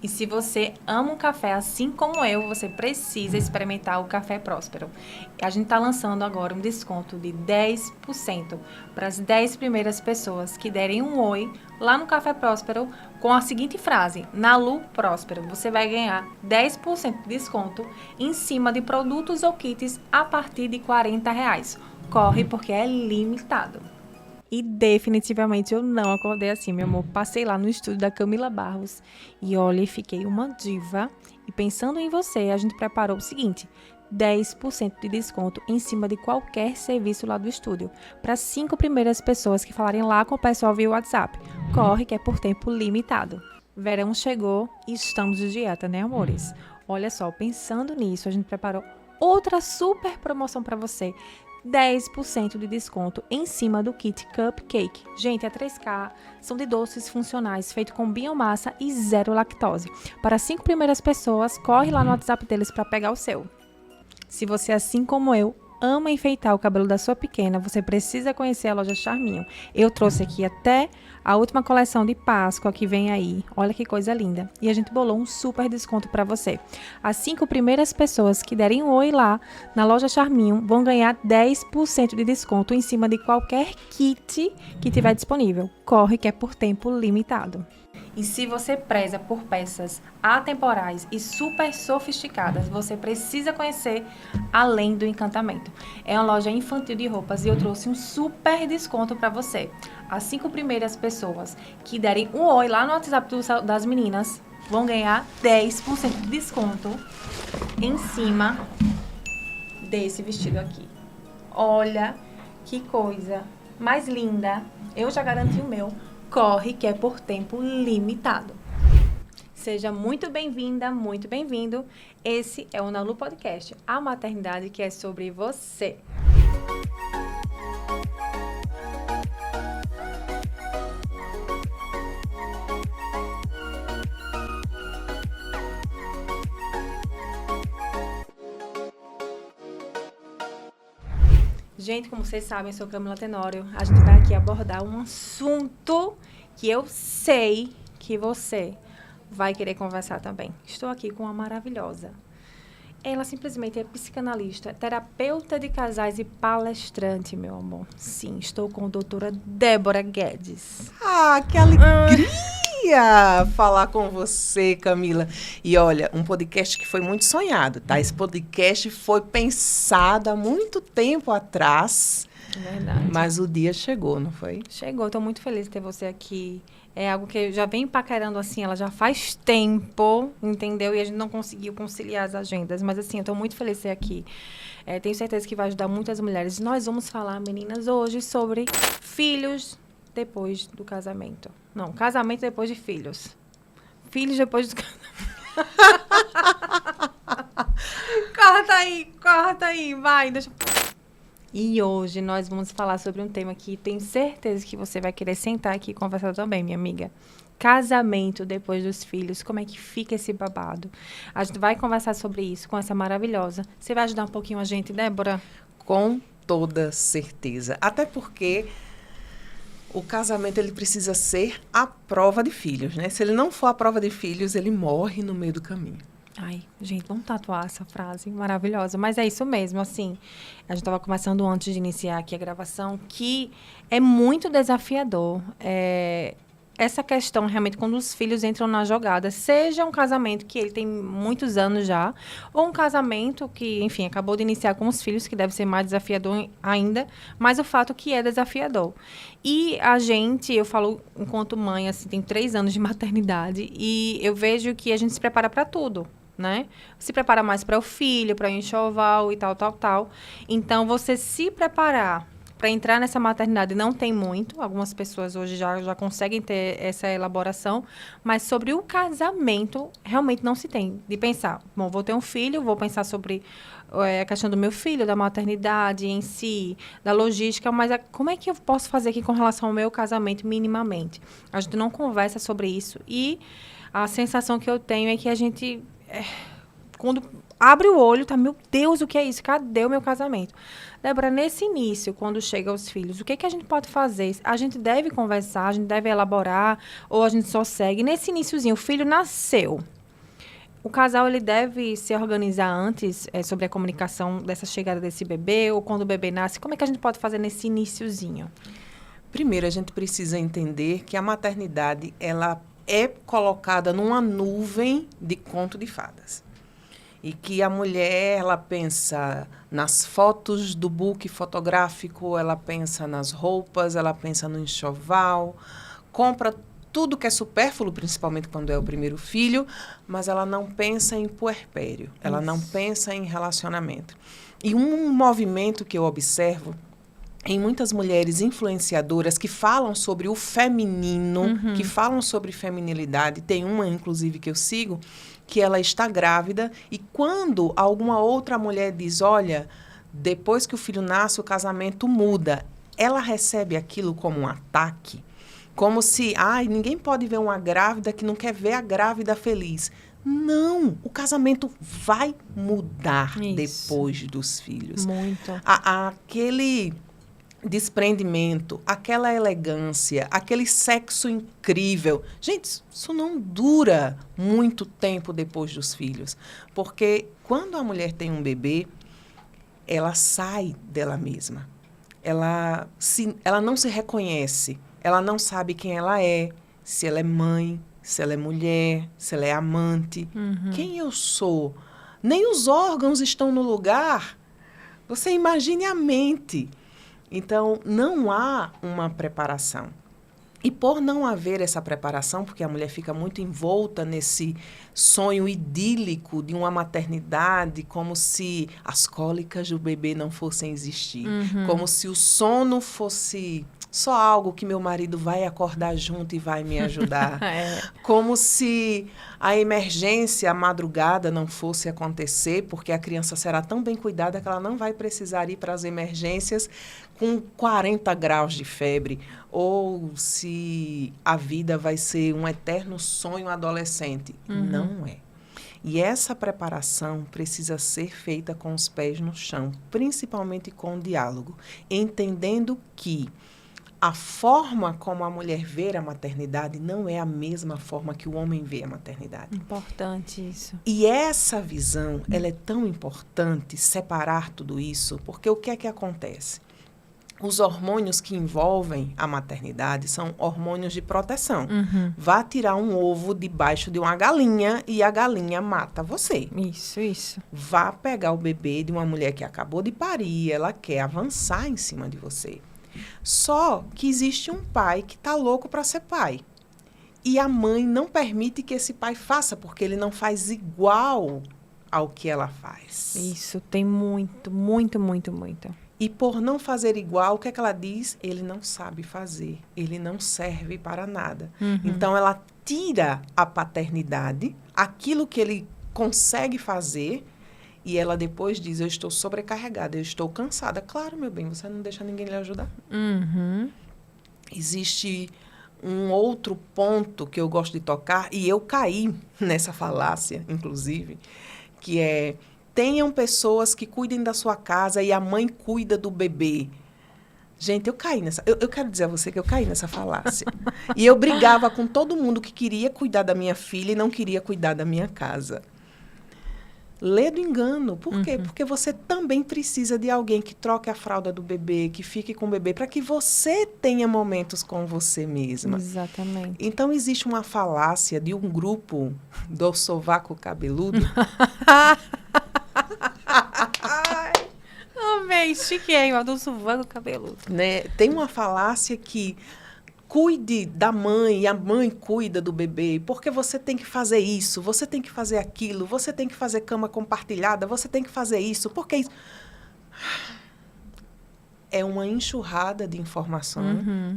E se você ama um café assim como eu, você precisa experimentar o Café Próspero. A gente está lançando agora um desconto de 10% para as 10 primeiras pessoas que derem um oi lá no Café Próspero com a seguinte frase: Nalu Próspero. Você vai ganhar 10% de desconto em cima de produtos ou kits a partir de R$ 40. Corre porque é limitado. E definitivamente eu não acordei assim, meu amor. Passei lá no estúdio da Camila Barros e olha, fiquei uma diva. E pensando em você, a gente preparou o seguinte: 10% de desconto em cima de qualquer serviço lá do estúdio, para 5 primeiras pessoas que falarem lá com o pessoal via WhatsApp. Corre que é por tempo limitado. Verão chegou e estamos de dieta, né, amores? Olha só, pensando nisso, a gente preparou outra super promoção para você. 10% de desconto em cima do kit Cupcake. Gente, é 3K, são de doces funcionais, feito com biomassa e zero lactose. Para as 5 primeiras pessoas, corre lá no WhatsApp deles para pegar o seu. Se você, assim como eu, ama enfeitar o cabelo da sua pequena, você precisa conhecer a loja Charminho. Eu trouxe aqui até a última coleção de Páscoa que vem aí. Olha que coisa linda. E a gente bolou um super desconto para você. As 5 primeiras pessoas que derem um oi lá na loja Charminho vão ganhar 10% de desconto em cima de qualquer kit que tiver disponível. Corre que é por tempo limitado. E se você preza por peças atemporais e super sofisticadas, você precisa conhecer Além do Encantamento. É uma loja infantil de roupas e eu trouxe um super desconto para você. As 5 primeiras pessoas que derem um oi lá no WhatsApp das meninas vão ganhar 10% de desconto em cima desse vestido aqui. Olha que coisa mais linda. Eu já garanti o meu. Corre que é por tempo limitado. Seja muito bem-vinda, muito bem-vindo. Esse é o Nalu Podcast, a maternidade que é sobre você. Gente, como vocês sabem, eu sou Camila Tenório. A gente vai aqui abordar um assunto que eu sei que você vai querer conversar também. Estou aqui com uma maravilhosa. Ela simplesmente é psicanalista, terapeuta de casais e palestrante, meu amor. Sim, estou com a doutora Débora Guedes. Ah, que alegria falar com você, Camila. E olha, um podcast que foi muito sonhado, tá? Esse podcast foi pensado há muito tempo atrás. Verdade. Mas o dia chegou, não foi? Chegou, estou muito feliz de ter você aqui. É algo que eu já vem paquerando assim, ela já faz tempo, entendeu? E a gente não conseguiu conciliar as agendas. Mas assim, eu estou muito feliz de ser aqui. Tenho certeza que vai ajudar muitas mulheres. Nós vamos falar, meninas, hoje sobre filhos depois do casamento. Não, casamento depois de filhos. Filhos depois do casamento. Corta aí, vai, deixa eu... E hoje nós vamos falar sobre um tema que tenho certeza que você vai querer sentar aqui e conversar também, minha amiga. Casamento depois dos filhos, como é que fica esse babado? A gente vai conversar sobre isso com essa maravilhosa. Você vai ajudar um pouquinho a gente, Débora? Com toda certeza. Até porque o casamento ele precisa ser a prova de filhos, né? Se ele não for a prova de filhos, ele morre no meio do caminho. Ai, gente, vamos tatuar essa frase maravilhosa. Mas é isso mesmo, assim. A gente estava conversando antes de iniciar aqui a gravação, que é muito desafiador. Essa questão, realmente, quando os filhos entram na jogada, seja um casamento que ele tem muitos anos já, ou um casamento que, enfim, acabou de iniciar com os filhos, que deve ser mais desafiador ainda, mas o fato que é desafiador. E a gente, eu falo enquanto mãe, assim, tem 3 anos de maternidade, e eu vejo que a gente se prepara para tudo. Né? Se prepara mais para o filho, para o enxoval e tal. Então, você se preparar para entrar nessa maternidade não tem muito. Algumas pessoas hoje já conseguem ter essa elaboração. Mas sobre o casamento, realmente não se tem. De pensar, bom, vou ter um filho, vou pensar sobre a questão do meu filho, da maternidade em si, da logística. Mas como é que eu posso fazer aqui com relação ao meu casamento minimamente? A gente não conversa sobre isso. E a sensação que eu tenho é que a gente... quando abre o olho, tá, meu Deus, o que é isso? Cadê o meu casamento? Débora, nesse início, quando chega os filhos, o que a gente pode fazer? A gente deve conversar, a gente deve elaborar, ou a gente só segue? Nesse iniciozinho, o filho nasceu. O casal, ele deve se organizar antes sobre a comunicação dessa chegada desse bebê, ou quando o bebê nasce? Como é que a gente pode fazer nesse iniciozinho? Primeiro, a gente precisa entender que a maternidade, ela é colocada numa nuvem de conto de fadas. E que a mulher, ela pensa nas fotos do book fotográfico, ela pensa nas roupas, ela pensa no enxoval, compra tudo que é supérfluo, principalmente quando é o primeiro filho, mas ela não pensa em puerpério, ela não pensa em relacionamento. E um movimento que eu observo em muitas mulheres influenciadoras que falam sobre o feminino, que falam sobre feminilidade, tem uma, inclusive, que eu sigo, que ela está grávida e quando alguma outra mulher diz, olha, depois que o filho nasce, o casamento muda, ela recebe aquilo como um ataque, como se, ninguém pode ver uma grávida que não quer ver a grávida feliz. Não, o casamento vai mudar depois dos filhos. Muito. Aquele desprendimento, aquela elegância, aquele sexo incrível. Gente, isso não dura muito tempo depois dos filhos. Porque quando a mulher tem um bebê, ela sai dela mesma. Ela não se reconhece. Ela não sabe quem ela é, se ela é mãe, se ela é mulher, se ela é amante. Quem eu sou? Nem os órgãos estão no lugar. Você imagine a mente. Então, não há uma preparação. E por não haver essa preparação, porque a mulher fica muito envolta nesse sonho idílico de uma maternidade, como se as cólicas do bebê não fossem existir, como se o sono fosse só algo que meu marido vai acordar junto e vai me ajudar. Como se a emergência, a madrugada não fosse acontecer, porque a criança será tão bem cuidada que ela não vai precisar ir para as emergências com 40 graus de febre, ou se a vida vai ser um eterno sonho adolescente. Não é. E essa preparação precisa ser feita com os pés no chão, principalmente com o diálogo, entendendo que a forma como a mulher vê a maternidade não é a mesma forma que o homem vê a maternidade. Importante isso. E essa visão, ela é tão importante, separar tudo isso, porque o que é que acontece? Os hormônios que envolvem a maternidade são hormônios de proteção. Vá tirar um ovo debaixo de uma galinha e a galinha mata você. Isso. Vá pegar o bebê de uma mulher que acabou de parir, ela quer avançar em cima de você. Só que existe um pai que está louco para ser pai. E a mãe não permite que esse pai faça, porque ele não faz igual ao que ela faz. Isso, tem muito. E por não fazer igual, o que é que ela diz? Ele não sabe fazer, ele não serve para nada. Então, ela tira a paternidade, aquilo que ele consegue fazer, e ela depois diz, eu estou sobrecarregada, eu estou cansada. Claro, meu bem, você não deixa ninguém lhe ajudar. Existe um outro ponto que eu gosto de tocar, e eu caí nessa falácia, inclusive, que é, tenham pessoas que cuidem da sua casa e a mãe cuida do bebê. Gente, eu caí nessa... Eu quero dizer a você que eu caí nessa falácia. E eu brigava com todo mundo que queria cuidar da minha filha e não queria cuidar da minha casa. Lê do engano. Por quê? Porque você também precisa de alguém que troque a fralda do bebê, que fique com o bebê, para que você tenha momentos com você mesma. Exatamente. Então, existe uma falácia de um grupo do sovaco cabeludo. Amei, chiquei, do sovaco cabeludo. Né? Tem uma falácia que cuide da mãe e a mãe cuida do bebê, porque você tem que fazer isso, você tem que fazer aquilo, você tem que fazer cama compartilhada, você tem que fazer isso, porque isso... É uma enxurrada de informação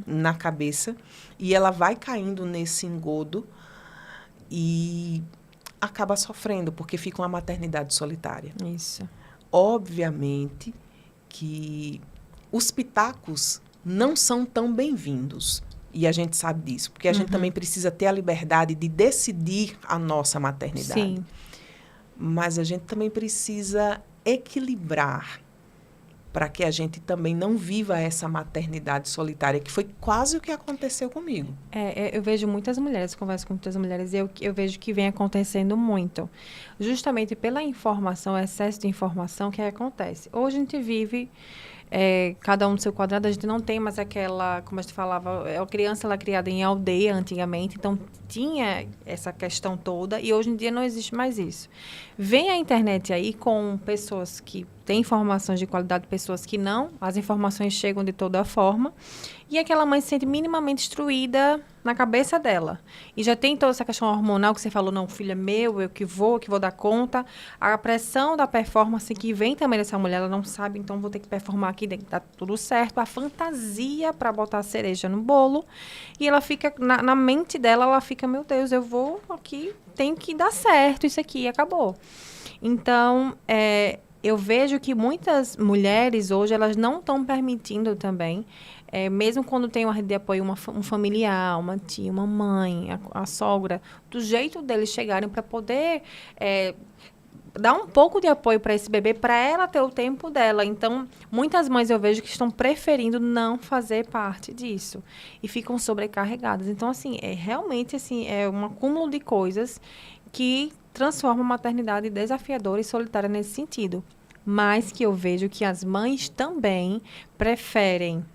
na cabeça e ela vai caindo nesse engodo e acaba sofrendo, porque fica uma maternidade solitária. Isso. Obviamente que os pitacos não são tão bem-vindos. E a gente sabe disso, porque a gente também precisa ter a liberdade de decidir a nossa maternidade. Sim. mas a gente também precisa equilibrar para que a gente também não viva essa maternidade solitária, que foi quase o que aconteceu comigo. Eu vejo muitas mulheres, converso com muitas mulheres, e eu vejo que vem acontecendo muito. Justamente pela informação, excesso de informação que acontece. Hoje a gente vive, cada um no seu quadrado, a gente não tem mais aquela, como a gente falava, a criança ela é criada em aldeia antigamente, então tinha essa questão toda, e hoje em dia não existe mais isso. Vem a internet aí com pessoas que têm informações de qualidade, pessoas que não, as informações chegam de toda forma, e aquela mãe se sente minimamente instruída na cabeça dela. E já tem toda essa questão hormonal que você falou, não, filho é meu, eu que vou dar conta. A pressão da performance que vem também dessa mulher, ela não sabe, então vou ter que performar aqui, tem que dar tudo certo. A fantasia para botar a cereja no bolo. E ela fica, na mente dela, ela fica, meu Deus, eu vou aqui, tem que dar certo isso aqui, acabou. Então, eu vejo que muitas mulheres hoje, elas não estão permitindo também, mesmo quando tem uma rede de apoio, um familiar, uma tia, uma mãe, a sogra, do jeito deles chegarem para poder dar um pouco de apoio para esse bebê, para ela ter o tempo dela. Então, muitas mães eu vejo que estão preferindo não fazer parte disso e ficam sobrecarregadas. Então, assim, realmente assim, é um acúmulo de coisas que transforma a maternidade desafiadora e solitária nesse sentido. Mas que eu vejo que as mães também preferem,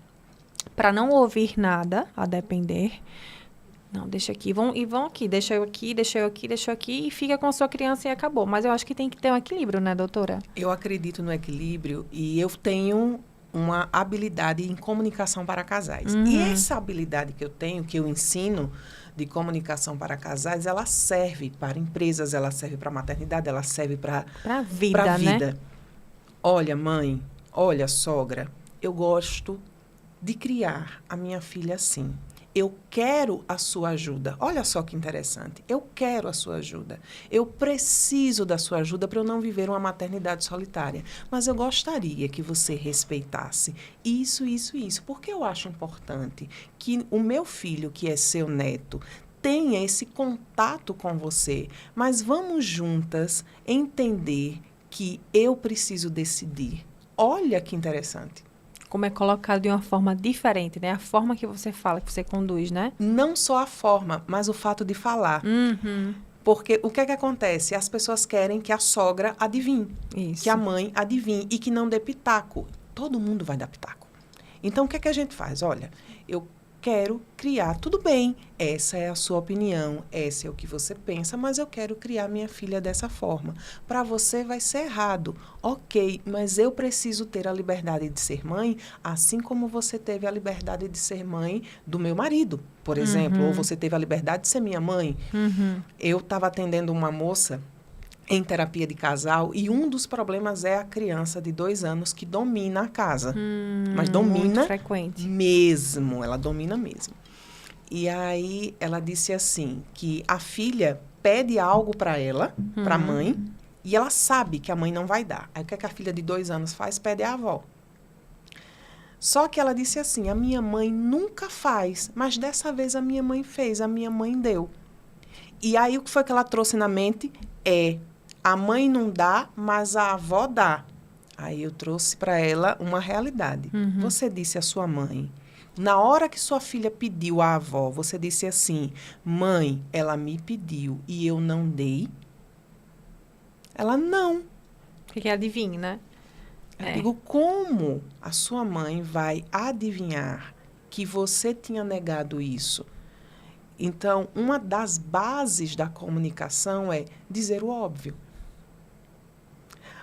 para não ouvir nada, a depender, não, deixa aqui, vão aqui, deixa eu aqui, e fica com a sua criança e acabou. Mas eu acho que tem que ter um equilíbrio, né, doutora? Eu acredito no equilíbrio e eu tenho uma habilidade em comunicação para casais. Uhum. E essa habilidade que eu tenho, que eu ensino de comunicação para casais, ela serve para empresas, ela serve para maternidade, ela serve para a vida, né? Olha, mãe, olha, sogra, eu gosto de criar a minha filha assim. Eu quero a sua ajuda. Olha só que interessante. Eu quero a sua ajuda. Eu preciso da sua ajuda para eu não viver uma maternidade solitária. Mas eu gostaria que você respeitasse isso, porque eu acho importante que o meu filho, que é seu neto, tenha esse contato com você. Mas vamos juntas entender que eu preciso decidir. Olha que interessante. Como é colocado de uma forma diferente, né? A forma que você fala, que você conduz, né? Não só a forma, mas o fato de falar. Uhum. Porque o que é que acontece? As pessoas querem que a sogra adivinhe, Isso. que a mãe adivinhe e que não dê pitaco. Todo mundo vai dar pitaco. Então, o que é que a gente faz? Olha, eu quero criar, tudo bem, essa é a sua opinião, esse é o que você pensa, mas eu quero criar minha filha dessa forma. Para você vai ser errado. Ok, mas eu preciso ter a liberdade de ser mãe, assim como você teve a liberdade de ser mãe do meu marido, por exemplo, ou você teve a liberdade de ser minha mãe. Uhum. Eu estava atendendo uma moça em terapia de casal, e um dos problemas é a criança de 2 anos que domina a casa. Mas domina muito frequente. mesmo, ela domina mesmo. E aí ela disse assim, que a filha pede algo para ela, para a mãe, e ela sabe que a mãe não vai dar. Aí o que é que a filha de 2 anos faz? Pede à avó. Só que ela disse assim, a minha mãe nunca faz, mas dessa vez a minha mãe fez, a minha mãe deu. E aí o que foi que ela trouxe na mente a mãe não dá, mas a avó dá. Aí eu trouxe para ela uma realidade. Você disse à sua mãe, na hora que sua filha pediu à avó, você disse assim, mãe, ela me pediu e eu não dei? Ela, não. Porque adivinha, né? Eu digo, como a sua mãe vai adivinhar que você tinha negado isso? Então, uma das bases da comunicação é dizer o óbvio.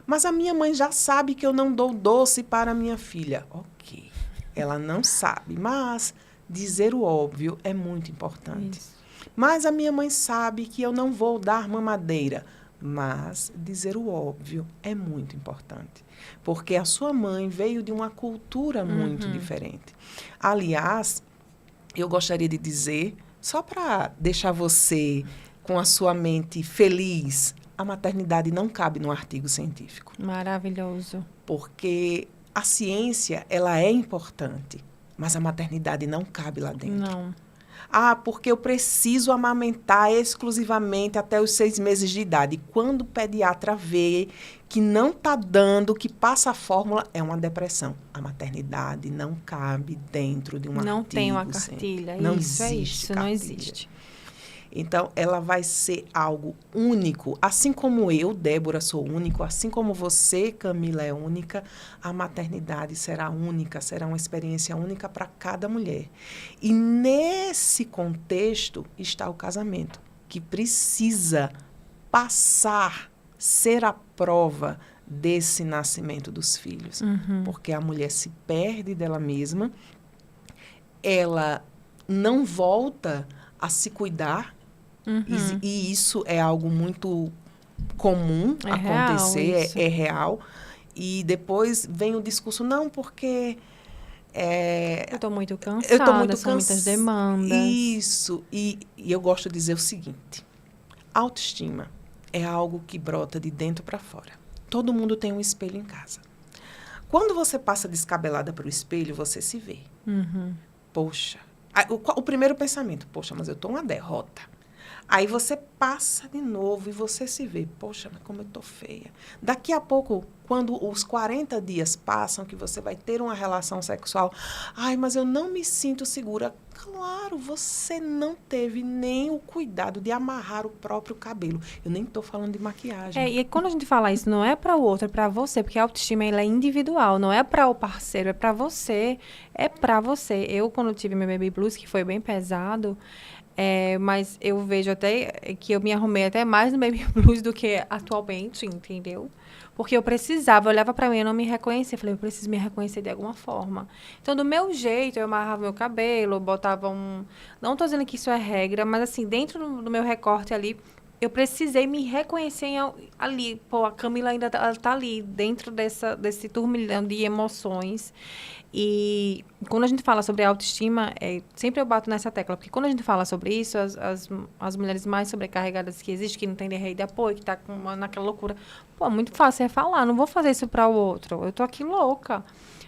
Mas a minha mãe já sabe que eu não dou doce para a minha filha. Ok, ela não sabe, mas dizer o óbvio é muito importante. Isso. Mas a minha mãe sabe que eu não vou dar mamadeira. Mas dizer o óbvio é muito importante. Porque a sua mãe veio de uma cultura muito diferente. Aliás, eu gostaria de dizer, só para deixar você com a sua mente feliz, a maternidade não cabe num artigo científico. Maravilhoso. Porque a ciência, ela é importante, mas a maternidade não cabe lá dentro. Não. Ah, porque eu preciso amamentar exclusivamente até os 6 meses de idade. E quando o pediatra vê que não está dando, que passa a fórmula, é uma depressão. A maternidade não cabe dentro de um Não artigo. tem uma cartilha. Não Isso, é existe isso. cartilha. Não existe. Então, ela vai ser algo único. Assim como eu, Débora, sou único, assim como você, Camila, é única, a maternidade será única, será uma experiência única para cada mulher. E nesse contexto está o casamento, que precisa passar, ser a prova desse nascimento dos filhos. Porque a mulher se perde dela mesma, ela não volta a se cuidar. E isso é algo muito comum acontecer, é real. E depois vem o discurso, não, porque... eu estou muito cansada, são muitas demandas. Isso. E eu gosto de dizer o seguinte, autoestima é algo que brota de dentro para fora. Todo mundo tem um espelho em casa. Quando você passa descabelada para o espelho, você se vê. Poxa. O primeiro pensamento, poxa, mas eu estou uma derrota. Aí você passa de novo e você se vê, poxa, mas como eu tô feia. Daqui a pouco, quando os 40 dias passam, que você vai ter uma relação sexual, ai, mas eu não me sinto segura. Claro, você não teve nem o cuidado de amarrar o próprio cabelo. Eu nem tô falando de maquiagem. E quando a gente fala isso, não é para o outro, é para você, porque a autoestima ela é individual, não é para o parceiro, é para você. É para você. Eu, quando tive meu baby blues, que foi bem pesado, mas eu vejo até que eu me arrumei até mais no baby blues do que atualmente, entendeu? Porque eu precisava, eu olhava pra mim, eu não me reconhecia. Falei, eu preciso me reconhecer de alguma forma. Então, do meu jeito, eu amarrava meu cabelo, botava um... Não tô dizendo que isso é regra, mas assim, dentro do meu recorte ali, eu precisei me reconhecer ali. Pô, a Camila ainda tá ali, dentro desse turbilhão de emoções. E quando a gente fala sobre autoestima, sempre eu bato nessa tecla, porque quando a gente fala sobre isso, as mulheres mais sobrecarregadas que existem, que não tem rede de apoio, que tá naquela loucura, pô, muito fácil é falar, não vou fazer isso para o outro, eu tô aqui louca.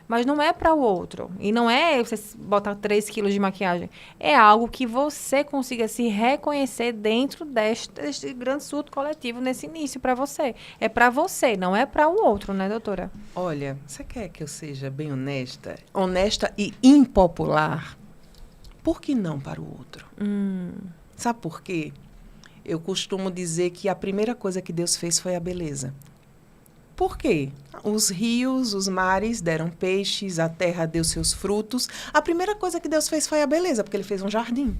Mas não é para o outro. E não é você botar 3 quilos de maquiagem. É algo que você consiga se reconhecer dentro deste grande surto coletivo nesse início para você. É para você, não é para o outro, né, doutora? Olha, você quer que eu seja bem honesta? Honesta e impopular? Por que não para o outro? Sabe por quê? Eu costumo dizer que a primeira coisa que Deus fez foi a beleza. Por quê? Os rios, os mares deram peixes, a terra deu seus frutos. A primeira coisa que Deus fez foi a beleza, porque ele fez um jardim.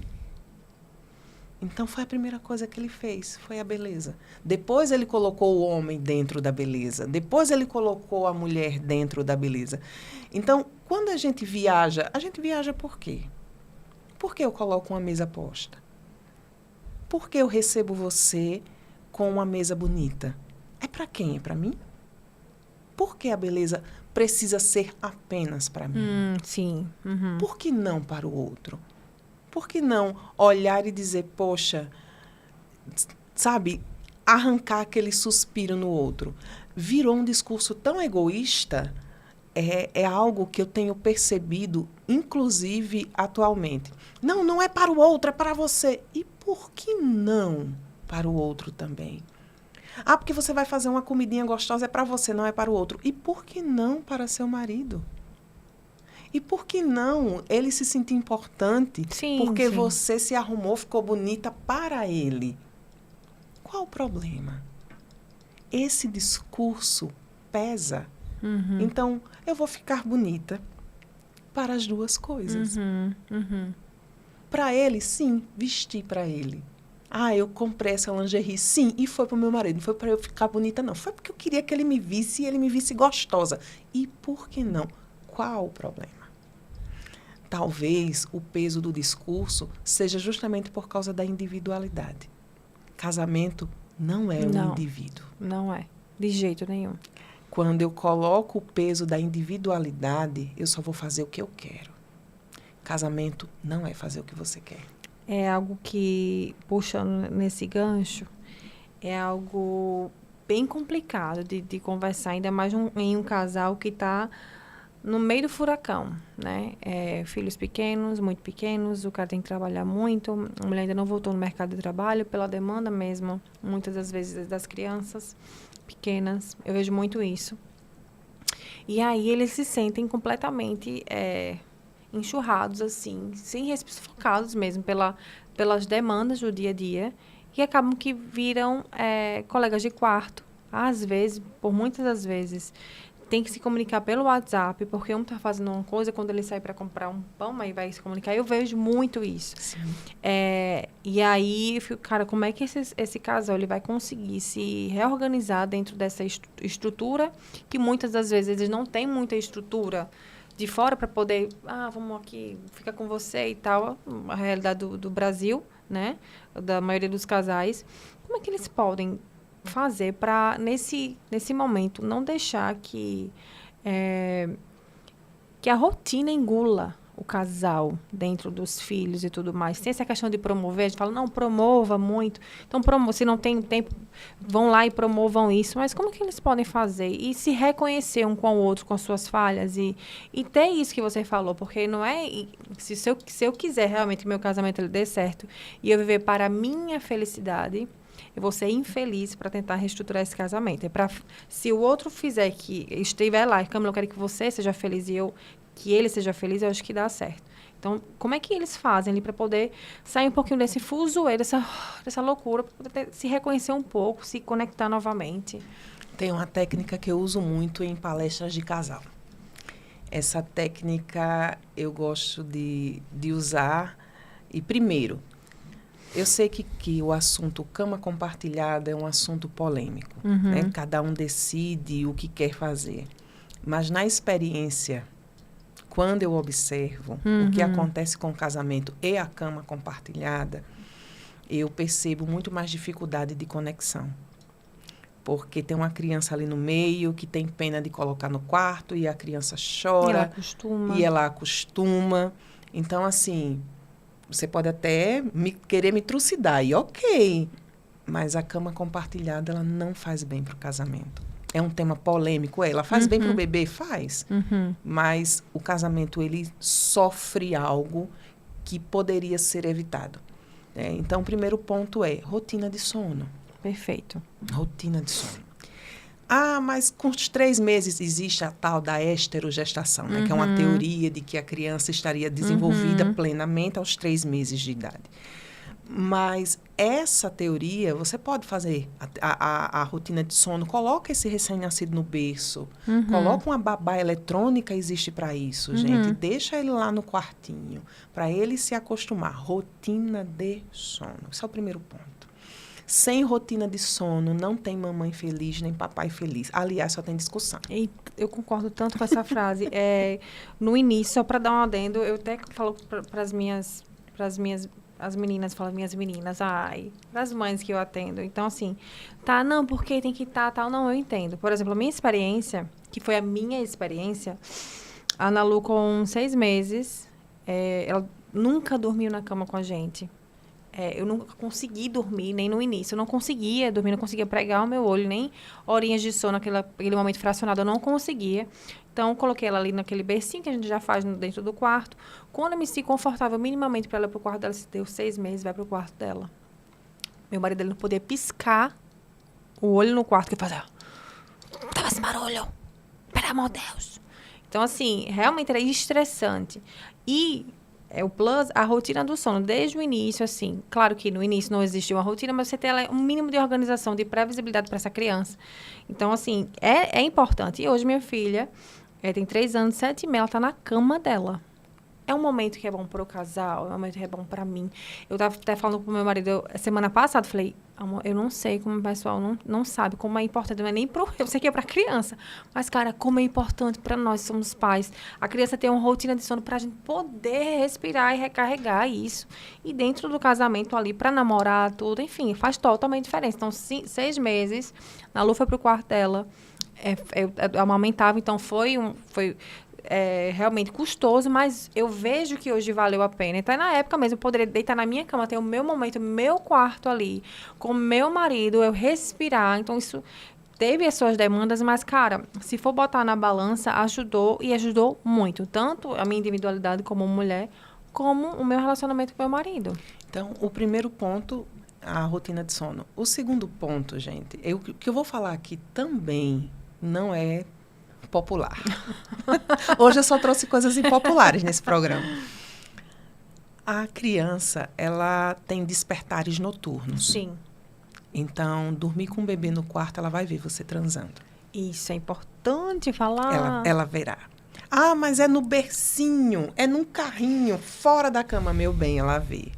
Então, foi a primeira coisa que ele fez, foi a beleza. Depois, ele colocou o homem dentro da beleza. Depois, ele colocou a mulher dentro da beleza. Então, quando a gente viaja por quê? Por que eu coloco uma mesa posta? Por que eu recebo você com uma mesa bonita? É para quem? É para mim? Por que a beleza precisa ser apenas para mim? Sim. Por que não para o outro? Por que não olhar e dizer, poxa, sabe, arrancar aquele suspiro no outro? Virou um discurso tão egoísta, é algo que eu tenho percebido, inclusive atualmente. Não, não é para o outro, é para você. E por que não para o outro também? Ah, porque você vai fazer uma comidinha gostosa, é para você, não é para o outro. E por que não para seu marido? E por que não ele se sentir importante? Sim, porque sim. você se arrumou, ficou bonita para ele. Qual o problema? Esse discurso pesa. Então, eu vou ficar bonita para as duas coisas. Para ele, sim, vestir para ele. Ah, eu comprei essa lingerie, sim, e foi para o meu marido. Não foi para eu ficar bonita, não. Foi porque eu queria que ele me visse e ele me visse gostosa. E por que não? Qual o problema? Talvez o peso do discurso seja justamente por causa da individualidade. Casamento não é um indivíduo. Não é, de jeito nenhum. Quando eu coloco o peso da individualidade, eu só vou fazer o que eu quero. Casamento não é fazer o que você quer. É algo que, puxando nesse gancho, é algo bem complicado de conversar, ainda mais em um casal que está no meio do furacão, né? Filhos pequenos, muito pequenos, o cara tem que trabalhar muito, a mulher ainda não voltou no mercado de trabalho pela demanda mesmo, muitas das vezes das crianças pequenas, eu vejo muito isso. E aí eles se sentem completamente enxurrados, assim, sufocados mesmo pelas demandas do dia a dia, e acabam que viram colegas de quarto, às vezes, por muitas das vezes, tem que se comunicar pelo WhatsApp, porque um está fazendo uma coisa, quando ele sai para comprar um pão, aí vai se comunicar. Eu vejo muito isso. E aí, eu fico, cara, como é que esse casal ele vai conseguir se reorganizar dentro dessa estrutura, que muitas das vezes eles não têm muita estrutura de fora para poder, vamos aqui, fica com você e tal, a realidade do Brasil, né, da maioria dos casais. Como é que eles podem fazer para, nesse momento, não deixar que a rotina engula o casal dentro dos filhos e tudo mais? Tem essa questão de promover, a gente fala, não, promova muito. Então, se não tem tempo, vão lá e promovam isso. Mas como que eles podem fazer? E se reconhecer um com o outro, com as suas falhas e ter isso que você falou, porque não é... Se eu quiser realmente que meu casamento ele dê certo e eu viver para a minha felicidade, eu vou ser infeliz para tentar reestruturar esse casamento. Se o outro fizer que estiver lá, Camila, eu quero que você seja feliz e que ele seja feliz, eu acho que dá certo. Então, como é que eles fazem ali para poder sair um pouquinho desse fuzuê, dessa loucura, para poder se reconhecer um pouco, se conectar novamente? Tem uma técnica que eu uso muito em palestras de casal. Essa técnica eu gosto de usar. E, primeiro, eu sei que o assunto cama compartilhada é um assunto polêmico. Né? Cada um decide o que quer fazer. Mas, na experiência, quando eu observo o que acontece com o casamento e a cama compartilhada, eu percebo muito mais dificuldade de conexão. Porque tem uma criança ali no meio que tem pena de colocar no quarto e a criança chora. E ela acostuma. Então, assim, você pode até querer me trucidar, e ok. Mas a cama compartilhada, ela não faz bem para o casamento. É um tema polêmico, ela faz bem para o bebê? Faz. Mas o casamento, ele sofre algo que poderia ser evitado. Então, o primeiro ponto é rotina de sono. Perfeito. Rotina de sono. Mas com os 3 meses existe a tal da esterogestação, né? Que é uma teoria de que a criança estaria desenvolvida plenamente aos 3 meses de idade. Mas essa teoria, você pode fazer a rotina de sono, coloca esse recém-nascido no berço, coloca uma babá eletrônica, existe para isso, gente. Deixa ele lá no quartinho, para ele se acostumar. Rotina de sono. Esse é o primeiro ponto. Sem rotina de sono, não tem mamãe feliz, nem papai feliz. Aliás, só tem discussão. E eu concordo tanto com essa frase. No início, só para dar um adendo, eu até falo para as minhas meninas, falo minhas meninas, para as mães que eu atendo. Então, assim, não, porque tem que estar, tal, não, eu entendo. Por exemplo, a minha experiência, que foi a minha experiência, a Ana Lu, com 6 meses, ela nunca dormiu na cama com a gente. Eu nunca consegui dormir, nem no início. Eu não conseguia dormir, não conseguia pregar o meu olho, nem horinhas de sono, aquele momento fracionado, eu não conseguia. Então, eu coloquei ela ali naquele bercinho que a gente já faz dentro do quarto. Quando eu me sinto confortável minimamente para ela ir para o quarto dela, se deu 6 meses, vai para o quarto dela. Meu marido, ele não podia piscar o olho no quarto, que fazia, tava esse barulho, pelo amor de Deus. Então, assim, realmente era estressante. E o plus, a rotina do sono, desde o início, assim, claro que no início não existe uma rotina, mas você tem um mínimo de organização, de previsibilidade para essa criança. Então, assim, é importante. E hoje minha filha tem 3 anos, 7 e meia, ela está na cama dela. É um momento que é bom para o casal, é um momento que é bom para mim. Eu estava até falando com o meu marido semana passada, falei, amor, eu não sei como o pessoal não sabe como é importante, não é nem eu sei que é para criança, mas, cara, como é importante para nós, somos pais. A criança tem uma rotina de sono para a gente poder respirar e recarregar isso. E dentro do casamento ali, para namorar, tudo, enfim, faz totalmente diferença. Então, 6 meses, a Lu foi pro quarto dela, eu amamentava, então foi realmente custoso, mas eu vejo que hoje valeu a pena. Então, na época mesmo, eu poderia deitar na minha cama, ter o meu momento, meu quarto ali, com o meu marido, eu respirar. Então, isso teve as suas demandas, mas, cara, se for botar na balança, ajudou e ajudou muito. Tanto a minha individualidade como mulher, como o meu relacionamento com meu marido. Então, o primeiro ponto, a rotina de sono. O segundo ponto, gente, o que eu vou falar aqui também não é popular. Hoje eu só trouxe coisas impopulares nesse programa. A criança, ela tem despertares noturnos. Sim. Então, dormir com o bebê no quarto, ela vai ver você transando. Isso é importante falar. Ela verá. Ah, mas é no bercinho, é num carrinho, fora da cama, meu bem, ela vê.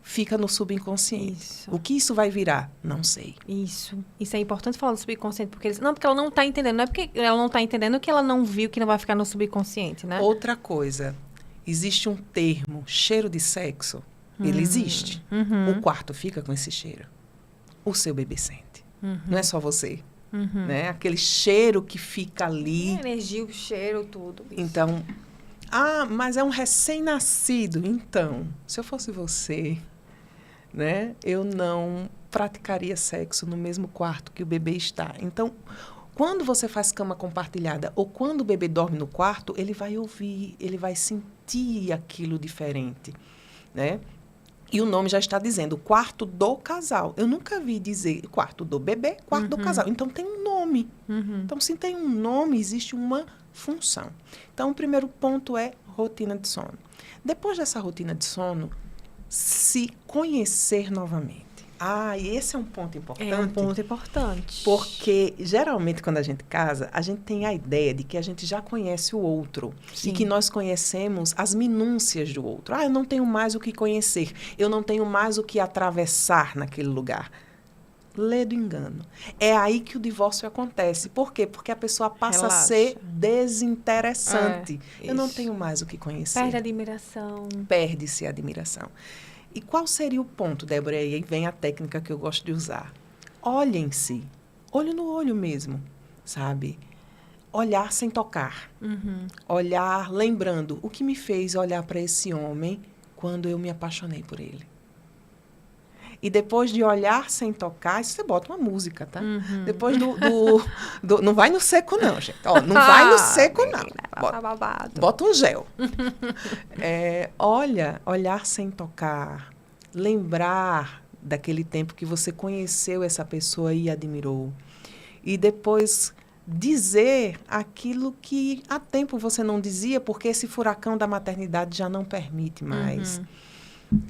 Fica no subconsciente. Isso. O que isso vai virar? Não sei. Isso é importante falar do subconsciente, porque porque ela não está entendendo. Não é porque ela não está entendendo que ela não viu que não vai ficar no subconsciente, né? Outra coisa, existe um termo, cheiro de sexo. Ele existe. Uhum. O quarto fica com esse cheiro. O seu bebê sente. Não é só você. Né? Aquele cheiro que fica ali. A energia, o cheiro, tudo. Isso. Então, mas é um recém-nascido. Então, se eu fosse você, né, eu não praticaria sexo no mesmo quarto que o bebê está. Então, quando você faz cama compartilhada ou quando o bebê dorme no quarto, ele vai ouvir, ele vai sentir aquilo diferente, né? E o nome já está dizendo, quarto do casal. Eu nunca vi dizer quarto do bebê, quarto do casal. Então, tem um nome. Então, se tem um nome, existe uma função. Então, o primeiro ponto é rotina de sono. Depois dessa rotina de sono, se conhecer novamente. E esse é um ponto importante. É um ponto importante. Porque, geralmente, quando a gente casa, a gente tem a ideia de que a gente já conhece o outro. Sim. E que nós conhecemos as minúcias do outro. Eu não tenho mais o que conhecer. Eu não tenho mais o que atravessar naquele lugar. Lê do engano. É aí que o divórcio acontece. Por quê? Porque a pessoa passa a ser desinteressante. Eu não tenho mais o que conhecer. Perde a admiração. Perde-se a admiração. E qual seria o ponto, Débora? E aí vem a técnica que eu gosto de usar. Olhem-se. Olho no olho mesmo, sabe? Olhar sem tocar. Olhar lembrando o que me fez olhar para esse homem quando eu me apaixonei por ele. E depois de olhar sem tocar, isso você bota uma música, tá? Depois do não vai no seco, não, gente. Ó, não vai no seco, não. Bota um gel. Olhar sem tocar. Lembrar daquele tempo que você conheceu essa pessoa e admirou. E depois dizer aquilo que há tempo você não dizia, porque esse furacão da maternidade já não permite mais.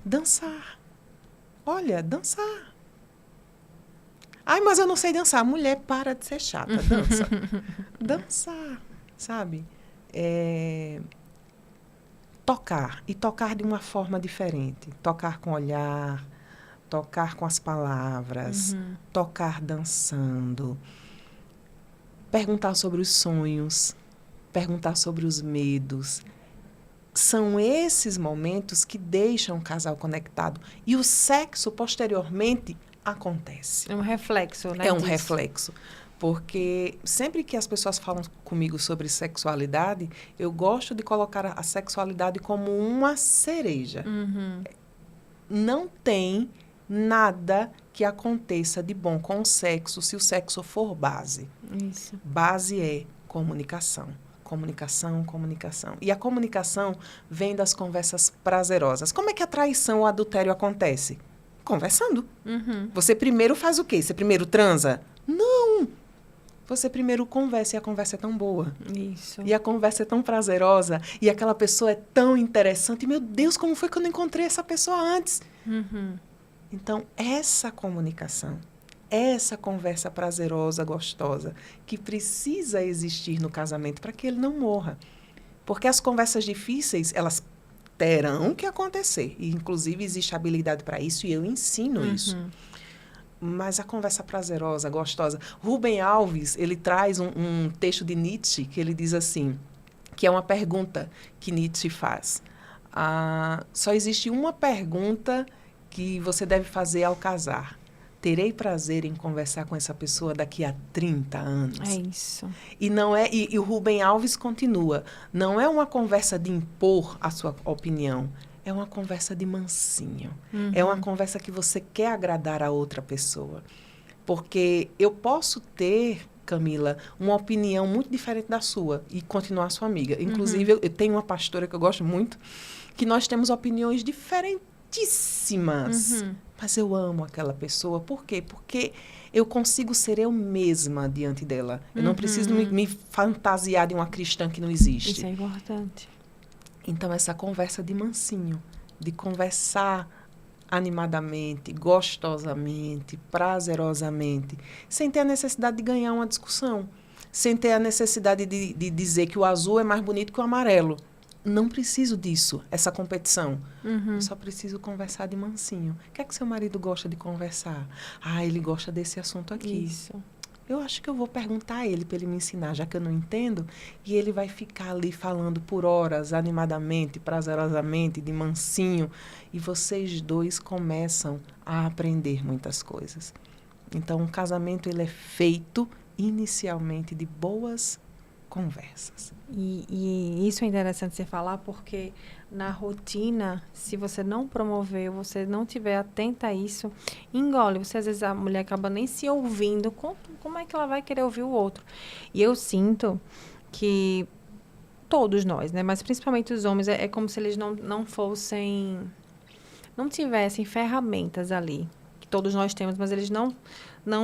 Dançar. Olha, dançar. Mas eu não sei dançar. Mulher, para de ser chata. Dança. Dançar, sabe? Tocar. E tocar de uma forma diferente. Tocar com o olhar, tocar com as palavras, tocar dançando. Perguntar sobre os sonhos, perguntar sobre os medos. São esses momentos que deixam o casal conectado. E o sexo, posteriormente, acontece. É um reflexo, né? É um reflexo. Porque sempre que as pessoas falam comigo sobre sexualidade, eu gosto de colocar a sexualidade como uma cereja. Não tem nada que aconteça de bom com o sexo se o sexo for base. Isso. Base é comunicação. Comunicação, comunicação. E a comunicação vem das conversas prazerosas. Como é que a traição ou o adultério acontece? Conversando. Você primeiro faz o quê? Você primeiro transa? Não! Você primeiro conversa e a conversa é tão boa. Isso. E a conversa é tão prazerosa. E aquela pessoa é tão interessante. Meu Deus, como foi que eu não encontrei essa pessoa antes? Então, essa comunicação, essa conversa prazerosa, gostosa, que precisa existir no casamento para que ele não morra. Porque as conversas difíceis, elas terão que acontecer. E, inclusive, existe habilidade para isso e eu ensino isso. Mas a conversa prazerosa, gostosa. Rubem Alves, ele traz um texto de Nietzsche que ele diz assim, que é uma pergunta que Nietzsche faz. Só existe uma pergunta que você deve fazer ao casar. Terei prazer em conversar com essa pessoa daqui a 30 anos. É isso. E o Rubem Alves continua. Não é uma conversa de impor a sua opinião. É uma conversa de mansinho. É uma conversa que você quer agradar a outra pessoa. Porque eu posso ter, Camila, uma opinião muito diferente da sua e continuar sua amiga. Inclusive, eu tenho uma pastora que eu gosto muito, que nós temos opiniões diferentíssimas. Mas eu amo aquela pessoa. Por quê? Porque eu consigo ser eu mesma diante dela. Eu não preciso me fantasiar de uma cristã que não existe. Isso é importante. Então, essa conversa de mansinho, de conversar animadamente, gostosamente, prazerosamente, sem ter a necessidade de ganhar uma discussão, sem ter a necessidade de dizer que o azul é mais bonito que o amarelo. Não preciso disso, essa competição. Eu só preciso conversar de mansinho. O que é que seu marido gosta de conversar? Ah, ele gosta desse assunto aqui. Isso. Eu acho que eu vou perguntar a ele para ele me ensinar, já que eu não entendo, e ele vai ficar ali falando por horas, animadamente, prazerosamente, de mansinho, e vocês dois começam a aprender muitas coisas. Então, um casamento ele é feito inicialmente de boas conversas. E isso é interessante você falar, porque na rotina, se você não promover, você não estiver atenta a isso, engole. Você, às vezes, a mulher acaba nem se ouvindo. Como é que ela vai querer ouvir o outro? E eu sinto que todos nós, né? Mas principalmente os homens, é como se eles não fossem... Não tivessem ferramentas ali, que todos nós temos, mas eles não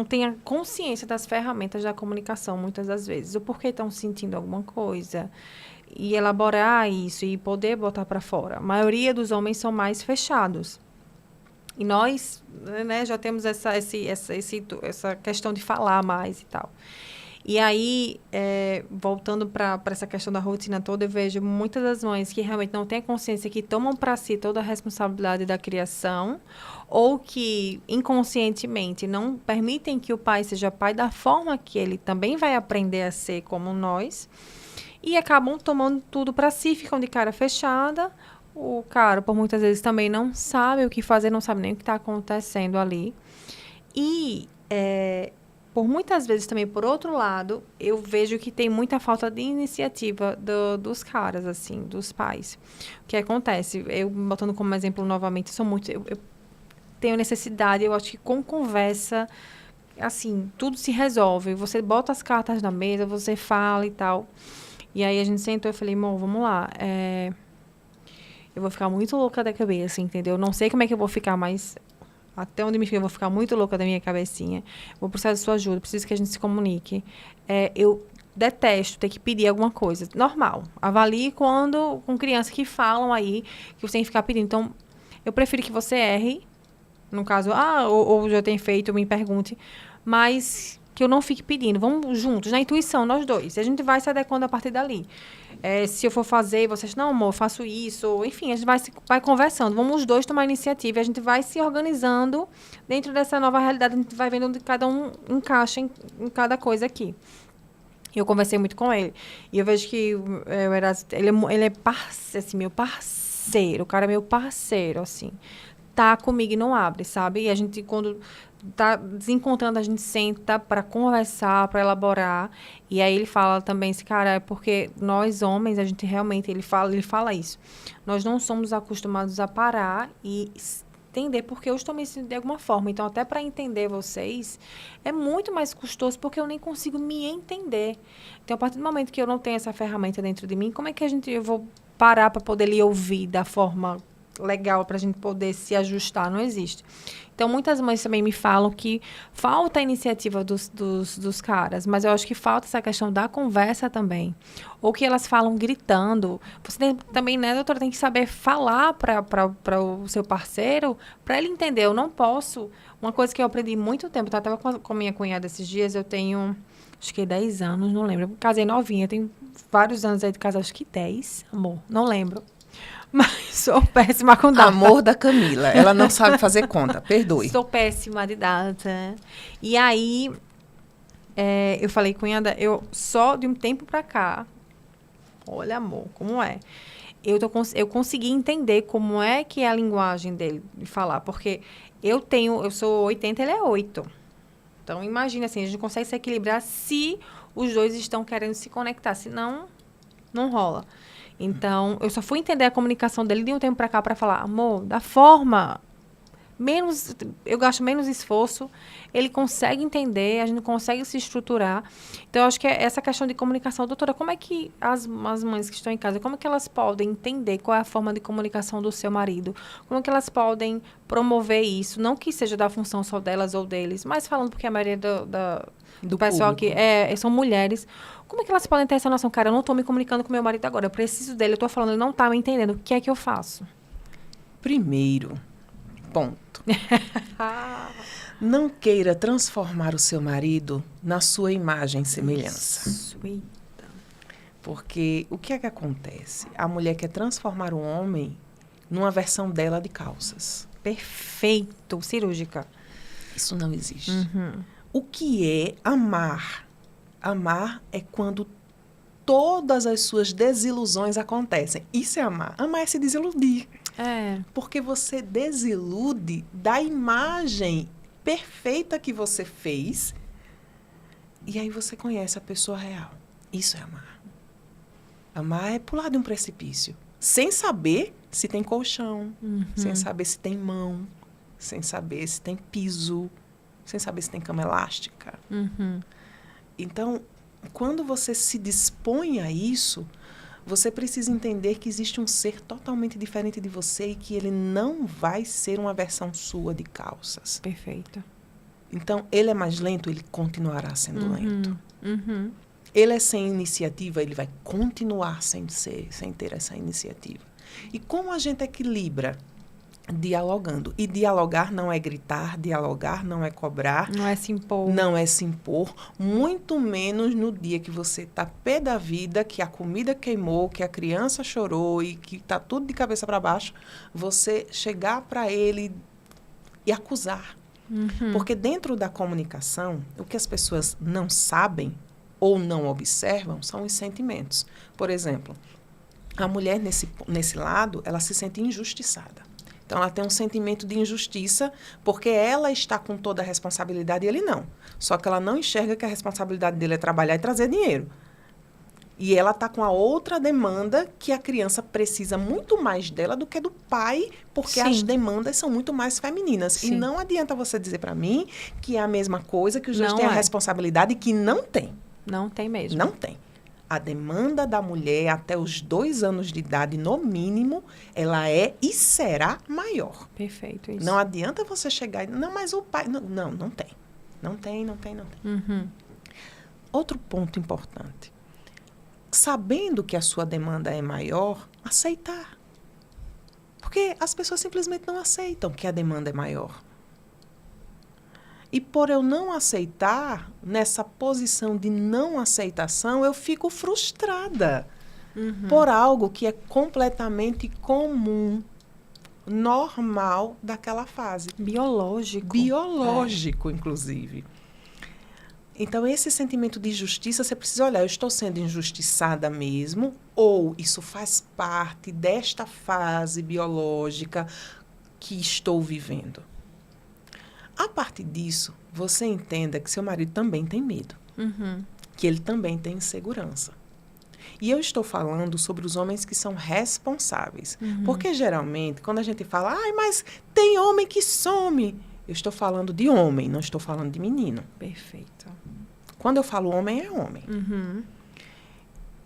têm a consciência das ferramentas da comunicação, muitas das vezes. O porquê estão sentindo alguma coisa. E elaborar isso e poder botar para fora. A maioria dos homens são mais fechados. E nós, né, já temos essa questão de falar mais e tal. E aí, voltando para essa questão da rotina toda, eu vejo muitas das mães que realmente não têm a consciência, que tomam para si toda a responsabilidade da criação, ou que inconscientemente não permitem que o pai seja pai da forma que ele também vai aprender a ser como nós, e acabam tomando tudo para si, ficam de cara fechada. O cara, por muitas vezes, também não sabe o que fazer, não sabe nem o que está acontecendo ali. E... por muitas vezes também, por outro lado, eu vejo que tem muita falta de iniciativa dos caras, assim, dos pais. O que acontece? Eu, botando como exemplo novamente, eu tenho necessidade, eu acho que com conversa, assim, tudo se resolve. Você bota as cartas na mesa, você fala e tal. E aí a gente sentou e eu falei, amor, vamos lá. Eu vou ficar muito louca da cabeça, entendeu? Não sei como é que eu vou ficar, mas... Até onde me fica, eu vou ficar muito louca da minha cabecinha. Vou precisar da sua ajuda, preciso que a gente se comunique. Eu detesto ter que pedir alguma coisa. Normal. Avalie quando, com crianças que falam aí, que você tem que ficar pedindo. Então, eu prefiro que você erre. No caso, ou já tem feito, me pergunte. Mas que eu não fique pedindo. Vamos juntos, na intuição, nós dois. A gente vai se adequando a partir dali. Se eu for fazer, vocês, não, amor, eu faço isso. Enfim, a gente vai conversando. Vamos os dois tomar iniciativa. A gente vai se organizando dentro dessa nova realidade. A gente vai vendo onde cada um encaixa em cada coisa aqui. Eu conversei muito com ele. E eu vejo que ele é parceiro, assim, meu parceiro. O cara é meu parceiro, assim. Tá comigo e não abre, sabe? E a gente, quando tá desencontrando, a gente senta para conversar, para elaborar. E aí ele fala também, esse cara, é porque nós homens, a gente realmente, ele fala isso. Nós não somos acostumados a parar e entender porque eu estou me sentindo de alguma forma. Então, até para entender vocês, é muito mais custoso porque eu nem consigo me entender. Então, a partir do momento que eu não tenho essa ferramenta dentro de mim, como é que eu vou parar para poder lhe ouvir da forma legal para a gente poder se ajustar? Não existe. Então, muitas mães também me falam que falta a iniciativa dos caras, mas eu acho que falta essa questão da conversa também. Ou que elas falam gritando. Você também, né, doutora, tem que saber falar para o seu parceiro, para ele entender. Eu não posso... Uma coisa que eu aprendi muito tempo, eu estava com a minha cunhada esses dias, eu tenho, acho que 10 anos, não lembro. Eu casei novinha, tenho vários anos aí de casar, acho que 10, amor, não lembro. Mas sou péssima com data. Amor da Camila. Ela não sabe fazer conta. Perdoe. Sou péssima de data. E aí, eu falei, cunhada, eu só de um tempo pra cá, olha, amor, como é? Eu consegui entender como é que é a linguagem dele de falar. Porque eu sou 80, ele é 8. Então, imagina assim, a gente consegue se equilibrar se os dois estão querendo se conectar. Senão, não rola. Então, eu só fui entender a comunicação dele de um tempo pra cá para falar, amor, da forma eu gasto menos esforço, ele consegue entender, a gente consegue se estruturar. Então, eu acho que é essa questão de comunicação. Doutora, como é que as mães que estão em casa, como é que elas podem entender qual é a forma de comunicação do seu marido? Como é que elas podem promover isso? Não que seja da função só delas ou deles, mas falando porque a maioria do pessoal público. que são mulheres. Como é que elas podem ter essa noção? Cara, eu não estou me comunicando com meu marido agora, eu preciso dele, eu estou falando, ele não está me entendendo. O que é que eu faço? Primeiro ponto. Não queira transformar o seu marido na sua imagem e semelhança. Isso, eita. Porque o que é que acontece? A mulher quer transformar o homem numa versão dela de calças. Perfeito, cirúrgica. Isso não existe. Uhum. O que é amar? Amar é quando todas as suas desilusões acontecem. Isso é amar. Amar é se desiludir. É. Porque você desilude da imagem perfeita que você fez e aí você conhece a pessoa real. Isso é amar. Amar é pular de um precipício sem saber se tem colchão, sem saber se tem mão, sem saber se tem piso, sem saber se tem cama elástica. Uhum. Então, quando você se dispõe a isso, você precisa entender que existe um ser totalmente diferente de você e que ele não vai ser uma versão sua de calças. Perfeito. Então, ele é mais lento, ele continuará sendo lento. Uhum. Ele é sem iniciativa, ele vai continuar sem ter essa iniciativa. E como a gente equilibra? Dialogando. E dialogar não é gritar, dialogar não é cobrar. Não é se impor. Não é se impor, muito menos no dia que você está pé da vida, que a comida queimou, que a criança chorou e que está tudo de cabeça para baixo, você chegar para ele e acusar. Porque dentro da comunicação, o que as pessoas não sabem ou não observam são os sentimentos. Por exemplo, a mulher nesse lado, ela se sente injustiçada. Então, ela tem um sentimento de injustiça porque ela está com toda a responsabilidade e ele não. Só que ela não enxerga que a responsabilidade dele é trabalhar e trazer dinheiro. E ela está com a outra demanda que a criança precisa muito mais dela do que do pai, porque Sim. as demandas são muito mais femininas. Sim. E não adianta você dizer para mim que é a mesma coisa, que os dois Não têm a é. responsabilidade e que não tem. Não tem mesmo. Não tem. A demanda da mulher até os 2 anos de idade, no mínimo, ela é e será maior. Perfeito, isso. Não adianta você chegar e... Não, mas o pai... Não tem. Não tem. Uhum. Outro ponto importante. Sabendo que a sua demanda é maior, aceitar. Porque as pessoas simplesmente não aceitam que a demanda é maior. E por eu não aceitar, nessa posição de não aceitação, eu fico frustrada por algo que é completamente comum, normal daquela fase. Biológico. Biológico, inclusive. Então, esse sentimento de injustiça, você precisa olhar, eu estou sendo injustiçada mesmo, ou isso faz parte desta fase biológica que estou vivendo. A partir disso, você entenda que seu marido também tem medo, que ele também tem insegurança. E eu estou falando sobre os homens que são responsáveis. Porque, geralmente, quando a gente fala, ai, mas tem homem que some. Eu estou falando de homem, não estou falando de menino. Perfeito. Quando eu falo homem, é homem.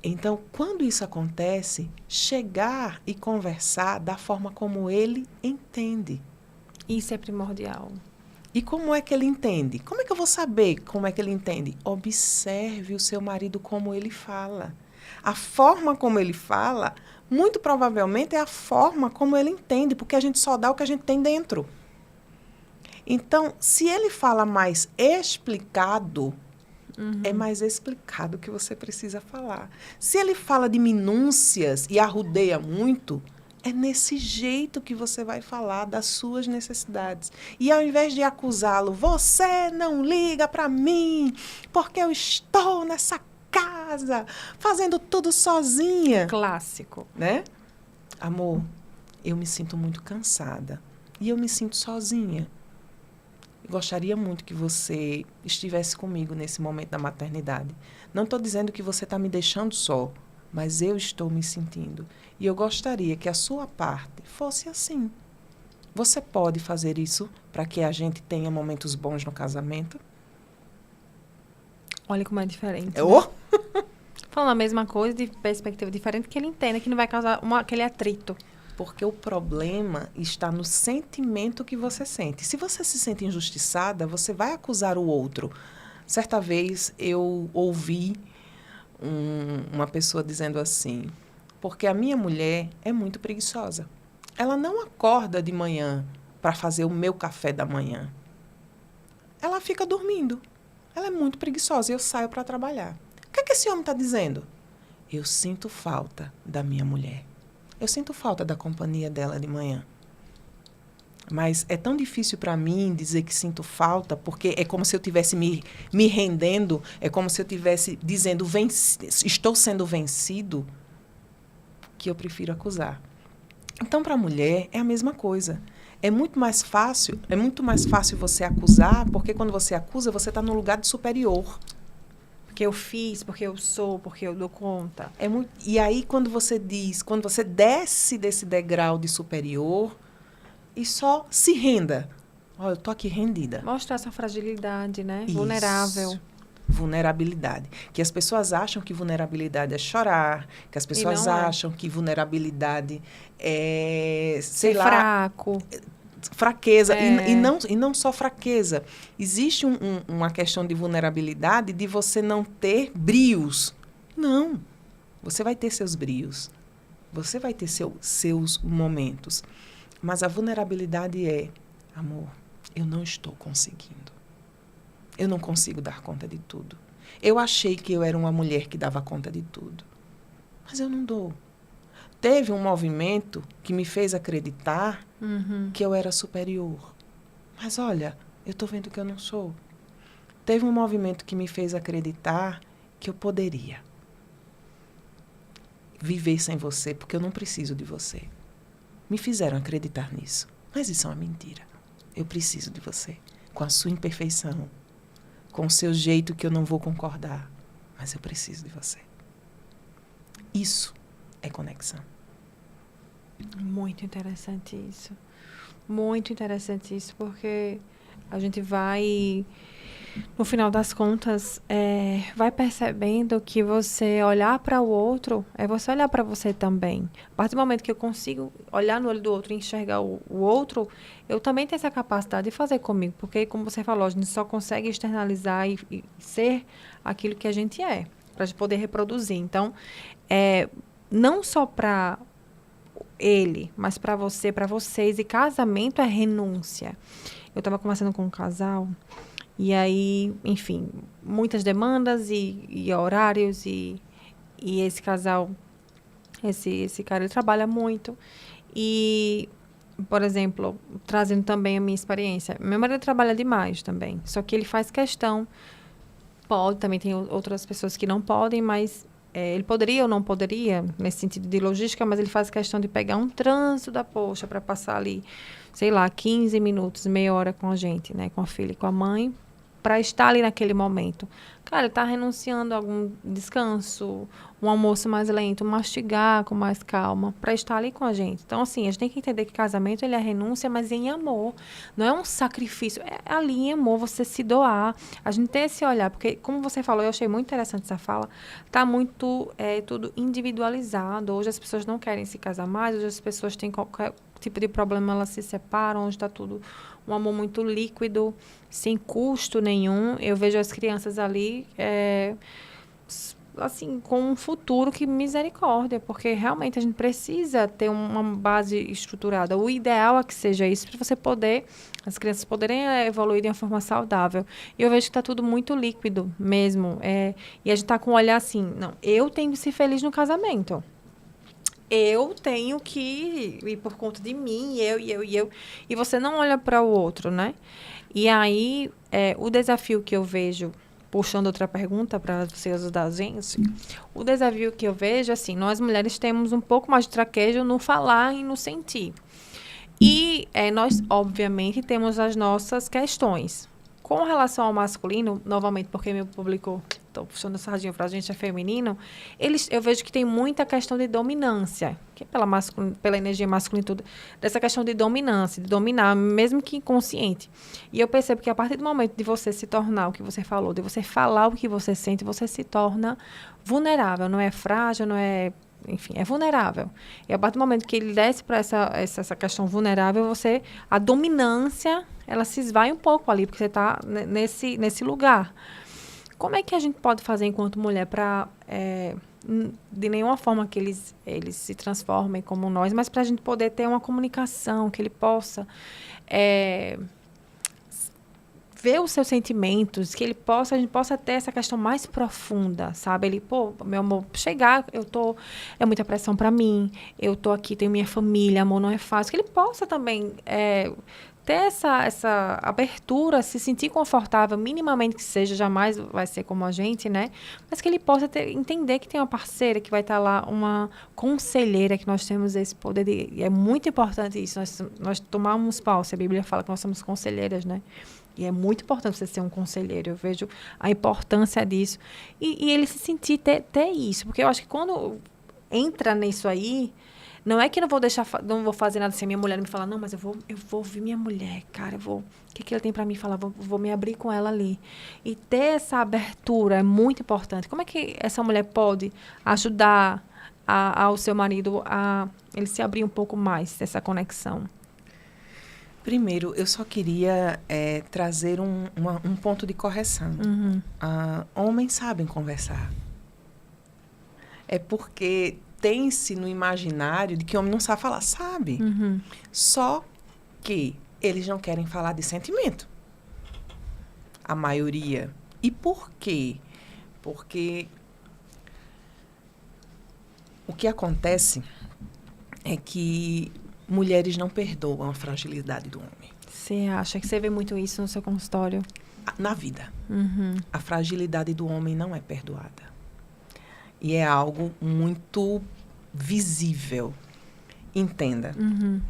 Então, quando isso acontece, chegar e conversar da forma como ele entende. Isso é primordial. E como é que ele entende? Como é que eu vou saber como é que ele entende? Observe o seu marido como ele fala. A forma como ele fala, muito provavelmente, é a forma como ele entende, porque a gente só dá o que a gente tem dentro. Então, se ele fala mais explicado, é mais explicado que você precisa falar. Se ele fala de minúcias e arrudeia muito, é nesse jeito que você vai falar das suas necessidades. E ao invés de acusá-lo, você não liga para mim, porque eu estou nessa casa, fazendo tudo sozinha. Clássico. Né? Amor, eu me sinto muito cansada e eu me sinto sozinha. Eu gostaria muito que você estivesse comigo nesse momento da maternidade. Não estou dizendo que você está me deixando só, mas eu estou me sentindo. E eu gostaria que a sua parte fosse assim. Você pode fazer isso para que a gente tenha momentos bons no casamento? Olha como é diferente. Oh! Né? Falando a mesma coisa, de perspectiva diferente, que ele entenda que não vai causar aquele atrito. Porque o problema está no sentimento que você sente. Se você se sente injustiçada, você vai acusar o outro. Certa vez eu ouvi uma pessoa dizendo assim, porque a minha mulher é muito preguiçosa. Ela não acorda de manhã para fazer o meu café da manhã. Ela fica dormindo. Ela é muito preguiçosa e eu saio para trabalhar. O que é que esse homem está dizendo? Eu sinto falta da minha mulher. Eu sinto falta da companhia dela de manhã. Mas é tão difícil para mim dizer que sinto falta, porque é como se eu estivesse me rendendo, é como se eu estivesse dizendo, estou sendo vencido, que eu prefiro acusar. Então, para a mulher, é a mesma coisa. É muito mais fácil você acusar, porque quando você acusa, você está no lugar de superior. Porque eu fiz, porque eu sou, porque eu dou conta. E aí, quando você desce desse degrau de superior e só se renda. Olha, eu tô aqui rendida. Mostrar essa fragilidade, né? Isso. Vulnerável. Vulnerabilidade. Que as pessoas acham que vulnerabilidade é chorar, que as pessoas acham que vulnerabilidade é, sei lá, fraco. Fraqueza. E não só fraqueza. Existe uma questão de vulnerabilidade de você não ter brios. Não. Você vai ter seus brios. Você vai ter seus momentos. Mas a vulnerabilidade é, amor, eu não estou conseguindo. Eu não consigo dar conta de tudo. Eu achei que eu era uma mulher que dava conta de tudo. Mas eu não dou. Teve um movimento que me fez acreditar que eu era superior. Mas, olha, eu estou vendo que eu não sou. Teve um movimento que me fez acreditar que eu poderia viver sem você, porque eu não preciso de você. Me fizeram acreditar nisso. Mas isso é uma mentira. Eu preciso de você. Com a sua imperfeição. Com o seu jeito que eu não vou concordar. Mas eu preciso de você. Isso é conexão. Muito interessante isso. Muito interessante isso, porque a gente vai, no final das contas, vai percebendo que você olhar para o outro é você olhar para você também. A partir do momento que eu consigo olhar no olho do outro e enxergar o outro, eu também tenho essa capacidade de fazer comigo, porque, como você falou, a gente só consegue externalizar e ser aquilo que a gente é, para a gente poder reproduzir. Então, não só para ele, mas para você, para vocês. E casamento é renúncia. Eu estava conversando com um casal e aí, enfim, muitas demandas e horários e esse casal, esse cara, ele trabalha muito. E, por exemplo, trazendo também a minha experiência, meu marido trabalha demais também, só que ele faz questão, também tem outras pessoas que não podem, mas ele poderia ou não poderia, nesse sentido de logística, mas ele faz questão de pegar um trânsito da poxa para passar ali, sei lá, 15 minutos, meia hora com a gente, né, com a filha e com a mãe, para estar ali naquele momento. Cara, ele está renunciando a algum descanso, um almoço mais lento, mastigar com mais calma, para estar ali com a gente. Então, assim, a gente tem que entender que casamento, ele é renúncia, mas em amor. Não é um sacrifício, é ali em amor, você se doar. A gente tem esse olhar, porque, como você falou, eu achei muito interessante essa fala, está muito, tudo individualizado. Hoje as pessoas não querem se casar mais, hoje as pessoas têm qualquer tipo de problema, elas se separam, hoje está tudo um amor muito líquido, sem custo nenhum. Eu vejo as crianças ali, assim, com um futuro que misericórdia, porque realmente a gente precisa ter uma base estruturada. O ideal é que seja isso, para você poder, as crianças poderem evoluir de uma forma saudável. E eu vejo que está tudo muito líquido mesmo. E a gente está com um olhar assim, não, eu tenho que ser feliz no casamento. Eu tenho que ir por conta de mim, eu. E você não olha para o outro, né? E aí, o desafio que eu vejo, puxando outra pergunta para vocês da gente, o desafio que eu vejo, assim, nós mulheres temos um pouco mais de traquejo no falar e no sentir. E nós, obviamente, temos as nossas questões. Com relação ao masculino, novamente, porque meu público tô puxando a sardinha para a gente é feminino, eu vejo que tem muita questão de dominância, que é pela energia masculina e tudo, dessa questão de dominância, de dominar, mesmo que inconsciente. E eu percebo que a partir do momento de você se tornar o que você falou, de você falar o que você sente, você se torna vulnerável, não é frágil, não é... Enfim, é vulnerável. E a partir do momento que ele desce para essa questão vulnerável, a dominância, ela se esvai um pouco ali, porque você está nesse lugar. Como é que a gente pode fazer enquanto mulher para, de nenhuma forma que eles se transformem como nós, mas para a gente poder ter uma comunicação, que ele possa ver os seus sentimentos, que a gente possa ter essa questão mais profunda, sabe? Ele, meu amor, é muita pressão para mim, eu tô aqui, tenho minha família, amor, não é fácil. Que ele possa também ter essa abertura, se sentir confortável, minimamente que seja, jamais vai ser como a gente, né? Mas que ele possa entender que tem uma parceira, que vai estar lá, uma conselheira, que nós temos esse poder e é muito importante isso, nós tomamos posse, a Bíblia fala que nós somos conselheiras, né? E é muito importante você ser um conselheiro. Eu vejo a importância disso. E ele se sentir ter isso. Porque eu acho que quando entra nisso aí, não é que eu não vou fazer nada se a minha mulher me falar, não, mas eu vou ouvir minha mulher, cara, o que ele tem para mim falar? Vou me abrir com ela ali. E ter essa abertura é muito importante. Como é que essa mulher pode ajudar ao seu marido a ele se abrir um pouco mais dessa conexão? Primeiro, eu só queria trazer um ponto de correção. Uhum. Homens sabem conversar. É porque tem-se no imaginário de que homem não sabe falar. Sabe. Uhum. Só que eles não querem falar de sentimento. A maioria. E por quê? Porque o que acontece é que mulheres não perdoam a fragilidade do homem. Você acha que você vê muito isso no seu consultório? Na vida. Uhum. A fragilidade do homem não é perdoada. E é algo muito visível. Entenda. Uhum.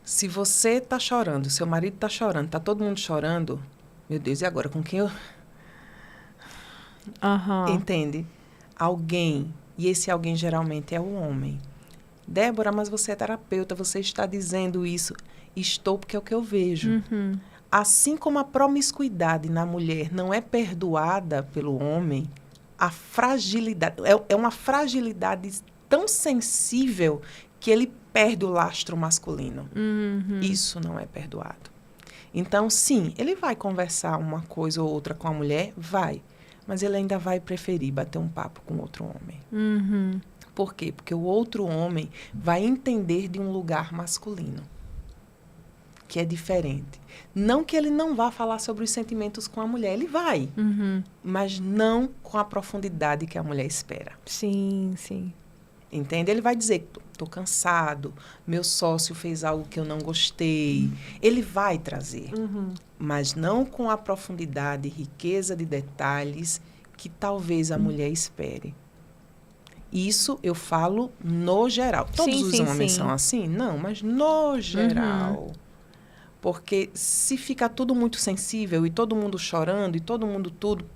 Se você está chorando, seu marido está chorando, está todo mundo chorando, meu Deus, e agora? Com quem eu... Uhum. Entende? Alguém, e esse alguém geralmente é o homem. Débora, mas você é terapeuta, você está dizendo isso. Estou porque é o que eu vejo. Uhum. Assim como a promiscuidade na mulher não é perdoada pelo homem, a fragilidade... É uma fragilidade tão sensível que ele perde o lastro masculino. Uhum. Isso não é perdoado. Então, sim, ele vai conversar uma coisa ou outra com a mulher, vai. Mas ele ainda vai preferir bater um papo com outro homem. Uhum. Por quê? Porque o outro homem vai entender de um lugar masculino, que é diferente. Não que ele não vá falar sobre os sentimentos com a mulher, ele vai, mas não com a profundidade que a mulher espera. Sim, sim. Entende? Ele vai dizer, estou cansado, meu sócio fez algo que eu não gostei. Ele vai trazer, mas não com a profundidade e riqueza de detalhes que talvez a mulher espere. Isso eu falo no geral. Todos os homens são assim? Não, mas no geral. Porque se fica tudo muito sensível e todo mundo chorando e todo mundo tudo,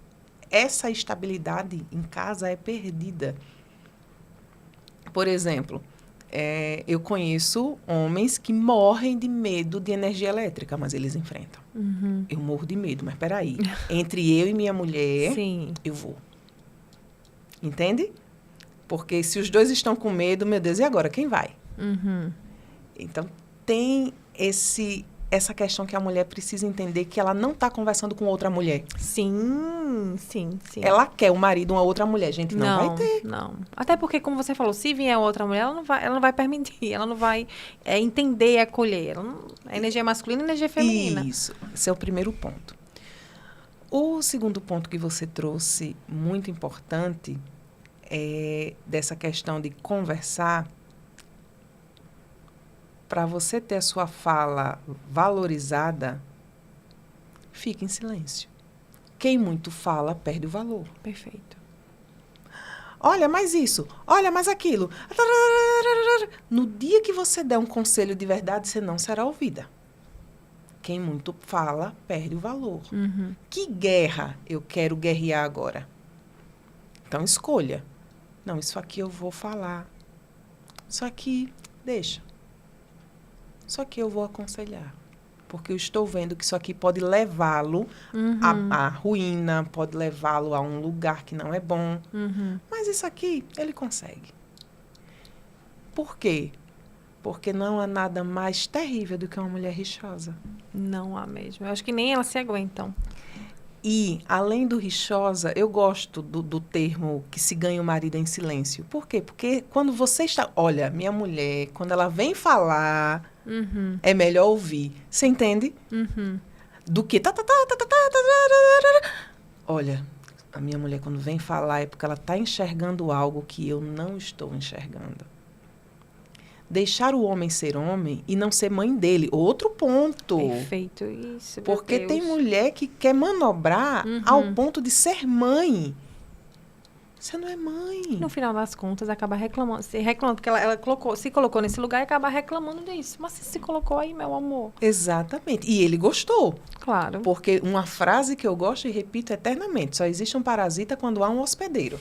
essa estabilidade em casa é perdida. Por exemplo, eu conheço homens que morrem de medo de energia elétrica, mas eles enfrentam. Eu morro de medo, mas peraí. Entre eu e minha mulher, Sim. eu vou. Entende? Porque se os dois estão com medo, meu Deus, e agora? Quem vai? Então, tem essa questão que a mulher precisa entender que ela não está conversando com outra mulher. Sim, sim, sim. Ela quer o marido uma outra mulher. Gente, não vai ter. Não. Até porque, como você falou, se vier outra mulher, ela não vai permitir. Ela não vai entender e acolher. A energia masculina e a energia feminina. Isso. Esse é o primeiro ponto. O segundo ponto que você trouxe, muito importante, é dessa questão de conversar. Para você ter a sua fala valorizada, fique em silêncio. Quem muito fala, perde o valor. Perfeito. Olha, mais isso. Olha, mais aquilo. No dia que você der um conselho de verdade, você não será ouvida. Quem muito fala, perde o valor. Que guerra eu quero guerrear agora? Então, escolha. Não, isso aqui eu vou falar. Isso aqui, deixa. Isso aqui eu vou aconselhar. Porque eu estou vendo que isso aqui pode levá-lo à ruína, pode levá-lo a um lugar que não é bom. Mas isso aqui, ele consegue. Por quê? Porque não há nada mais terrível do que uma mulher rixosa. Não há mesmo. Eu acho que nem elas se aguentam. E, além do rixosa, eu gosto do termo que se ganha o marido em silêncio. Por quê? Porque quando você está... Olha, minha mulher, quando ela vem falar, é melhor ouvir. Você entende? Do que... Olha, a minha mulher, quando vem falar, é porque ela está enxergando algo que eu não estou enxergando. Deixar o homem ser homem e não ser mãe dele. Outro ponto. Perfeito, isso. Porque tem mulher que quer manobrar ao ponto de ser mãe. Você não é mãe. No final das contas, acaba reclamando. Porque ela se colocou nesse lugar e acaba reclamando disso. Mas você se colocou aí, meu amor. Exatamente. E ele gostou. Claro. Porque uma frase que eu gosto e repito eternamente. Só existe um parasita quando há um hospedeiro.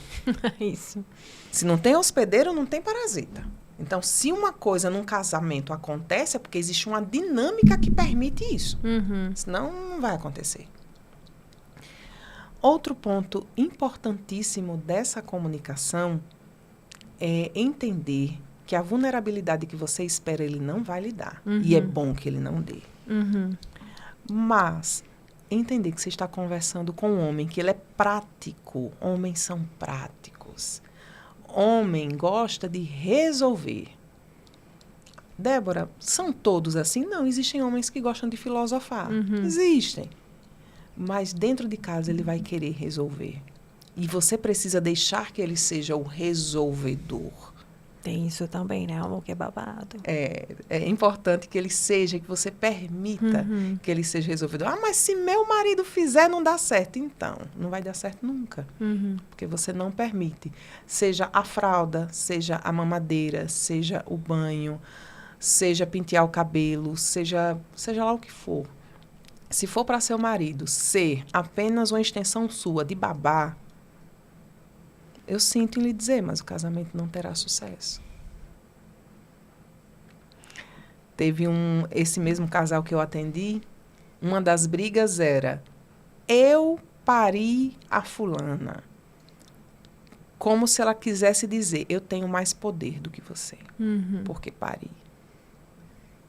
Isso. Se não tem hospedeiro, não tem parasita. Então, se uma coisa num casamento acontece, é porque existe uma dinâmica que permite isso. Senão, não vai acontecer. Outro ponto importantíssimo dessa comunicação é entender que a vulnerabilidade que você espera, ele não vai lhe dar. E é bom que ele não dê. Mas, entender que você está conversando com um homem, que ele é prático. Homens são práticos. Homem gosta de resolver. Débora, são todos assim? Não, existem homens que gostam de filosofar. Existem. Mas dentro de casa ele vai querer resolver. E você precisa deixar que ele seja o resolvedor. Tem isso também, né, amor? Que é babado. É importante que ele seja, que você permita que ele seja resolvedor. Ah, mas se meu marido fizer, não dá certo. Então, não vai dar certo nunca. Porque você não permite. Seja a fralda, seja a mamadeira, seja o banho, seja pentear o cabelo, seja lá o que for. Se for para seu marido ser apenas uma extensão sua de babá, eu sinto em lhe dizer, mas o casamento não terá sucesso. Teve esse mesmo casal que eu atendi, uma das brigas era, eu pari a fulana. Como se ela quisesse dizer, eu tenho mais poder do que você, porque pari.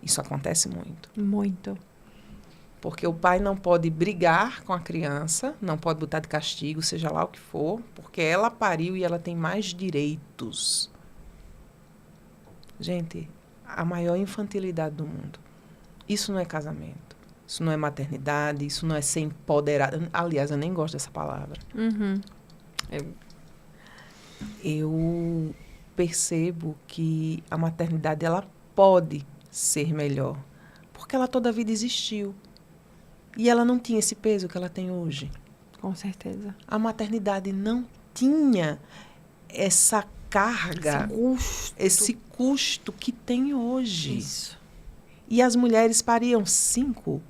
Isso acontece muito. Muito. Porque o pai não pode brigar com a criança, não pode botar de castigo, seja lá o que for, porque ela pariu e ela tem mais direitos. Gente, a maior infantilidade do mundo. Isso não é casamento. Isso não é maternidade, isso não é ser empoderada. Aliás, eu nem gosto dessa palavra. Eu percebo que a maternidade ela pode ser melhor, porque ela toda a vida existiu. E ela não tinha esse peso que ela tem hoje. Com certeza. A maternidade não tinha essa carga, esse custo que tem hoje. Isso. E as mulheres pariam 5,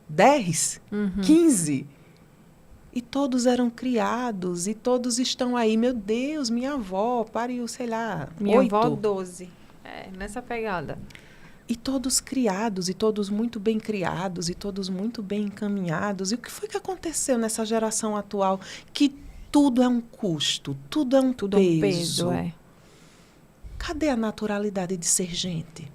10, 15. E todos eram criados, e todos estão aí. Meu Deus, minha avó pariu, sei lá, Minha 8. avó, 12. Nessa pegada. E todos criados, e todos muito bem criados, e todos muito bem encaminhados. E o que foi que aconteceu nessa geração atual? Que tudo é um custo, tudo é um Tudo peso. é um peso, Cadê a naturalidade de ser gente?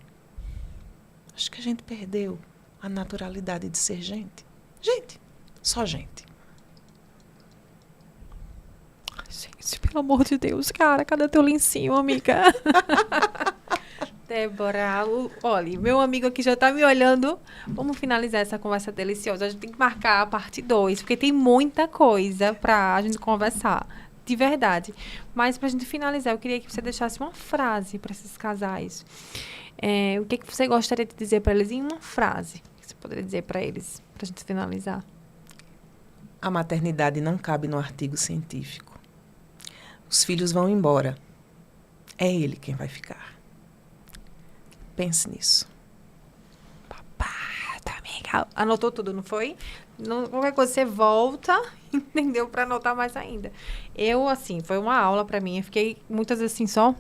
Acho que a gente perdeu a naturalidade de ser gente. Gente, só gente. Gente, pelo amor de Deus, cara, cadê teu lencinho, amiga? Débora, olha, meu amigo aqui já tá me olhando. Vamos finalizar essa conversa deliciosa. A gente tem que marcar a parte 2, porque tem muita coisa pra gente conversar, de verdade. Mas pra gente finalizar, eu queria que você deixasse uma frase para esses casais. O que você gostaria de dizer para eles em uma frase? O que você poderia dizer para eles, pra gente finalizar? A maternidade não cabe no artigo científico. Os filhos vão embora. É ele quem vai ficar. Pense nisso. Babado, amiga. Anotou tudo, não foi? Qualquer coisa, você volta, entendeu? Para anotar mais ainda. Eu, assim, foi uma aula para mim. Eu fiquei muitas vezes assim, só...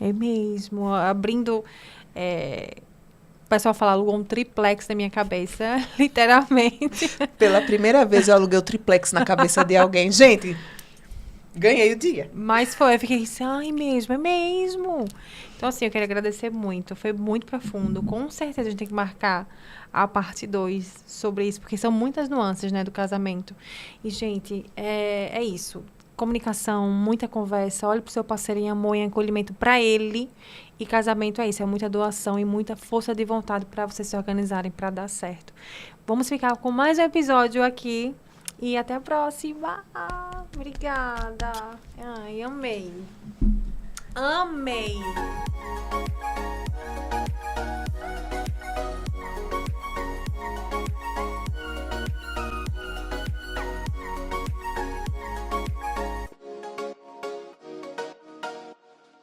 É mesmo, abrindo... O pessoal fala, alugou um triplex na minha cabeça, literalmente. Pela primeira vez eu aluguei o triplex na cabeça de alguém. Gente, ganhei o dia. Mas foi, eu fiquei assim, ai, mesmo, é mesmo. Então, assim, eu quero agradecer muito. Foi muito profundo. Com certeza a gente tem que marcar a parte 2 sobre isso, porque são muitas nuances, né, do casamento. E, gente, é isso. Comunicação, muita conversa. Olhe pro seu parceiro em amor e acolhimento para ele. E casamento é isso, é muita doação e muita força de vontade para vocês se organizarem para dar certo. Vamos ficar com mais um episódio aqui. E até a próxima. Obrigada. Ai, amei. Amei.